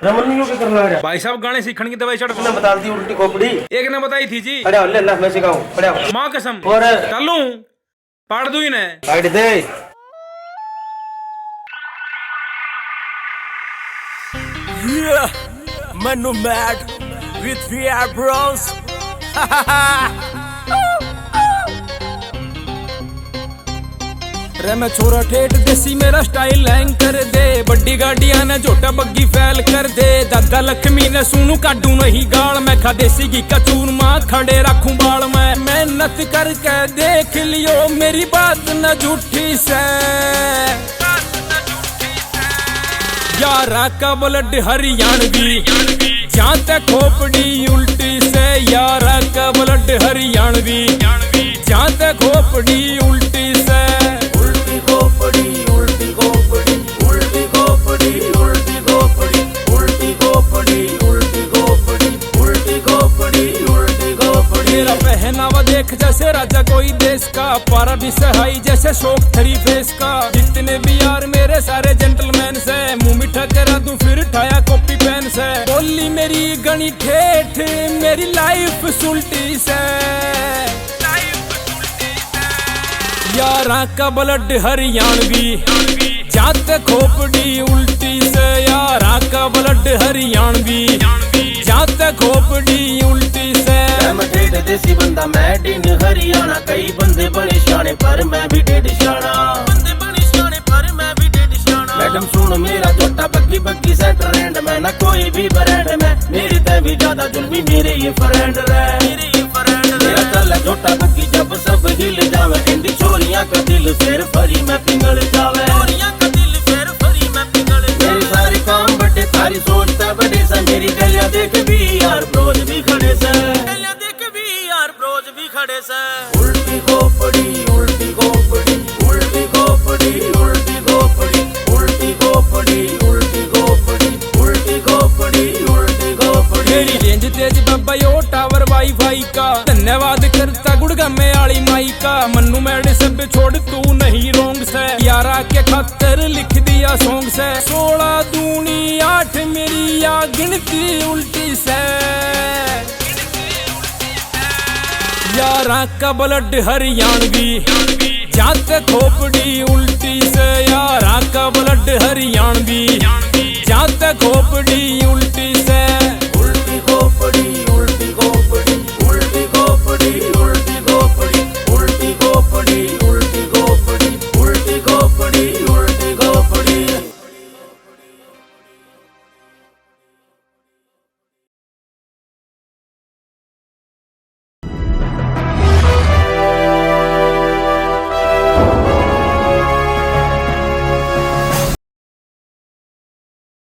रमन यूं क्या करना है भाई साहब गाने सीखने की दवाई चढ़ ना बता दी उल्टी खोपड़ी एक ने बताई थी जी। खड़ा हो ले अल्लाह मैं सिखाऊं खड़ा हो माँ कसम और चलू पाड़ दू ने side they Yeah, Manu Mad with VR Bros. रे मैं छोरा ठेठ देसी मेरा स्टाइल हैंग कर दे बड्डी गाड़ियां ने झोटा बग्गी फैल कर दे दादा लक्ष्मी ने सुनू काटू नहीं गाल मैं खा देसी घी का चूरमा खड़े रखूं बाल मैं मेहनत करके देख लियो मेरी बात न झूठी से यारा का ब्लड हरियाणवी जाते खोपड़ी उल्टी से यारा का ब्लड हरियाणवी जाते खोपड़ी उल्टी से उल्टी खोपड़ी उल्टी खोपड़ी उल्टी खोपड़ी उल्टी खोपड़ी उल्टी खोपड़ी उल्टी खोपड़ी उल्टी खोपड़ी उल्टी खोपड़ी मेरा पहनावा देख जैसे राजा कोई देश का पारा भी सहाई जैसे शोक थरी फेस का जितने भी यार मेरे सारे जेंटलमैन से मुंह मीठा करा दूं फिर ठाया कॉपी पेन से बोली मेरी गणी ठेठ मेरी लाइफ सुल्टी से यारा का ब्लड हरियाणवी जाते खोपड़ी उल्टी से यारा का ब्लड हरियाणवी जाते खोपड़ी उल्टी से मैं डेढ़ देसी बंदा मैं डिंग हरियाणा कई बंदे बड़े शाने पर मैं भी डेढ़ शाना बंदे बड़े शाने पर मैं भी डेढ़ शाना मैडम सुन मेरा जोटा बग्गी बग्गी सेंटर एंड मैं ना कोई भी ब्रांड में मेरी ते भी ज्यादा जुल्मी मेरे ये फ्रेंड रे मेरा चला जोटा बग्गी जब सब हिल जावे इंडी छोरियां का दिल फिर फरी मैं पिघल जावे मेरे सारे काम बड़े थारी सोचता बड़े सा मेरी गलियां देख भी यार ब्रोज भी खड़े से उल्टी खोपड़ी उल्टी खोपड़ी उल्टी खोपड़ी उल्टी खोपड़ी उल्टी खोपड़ी उल्टी खोपड़ी उल्टी खोपड़ी उल्टी खोपड़ी मेरी रेंज तेज बाबा यो टावर वाईफाई का धन्यवाद करता गुड़गामे आली माई का मन्नू मैड सब छोड़ तू नहीं रोंग से यारा के खातर लिख दिया सॉन्ग से 16 दूनी 8 मेरी या गिनती उल्टी से यारा का ब्लड हरियाणवी जाते खोपड़ी उल्टी से यारा का ब्लड हरियाणवी जाते खोपड़ी उल्टी से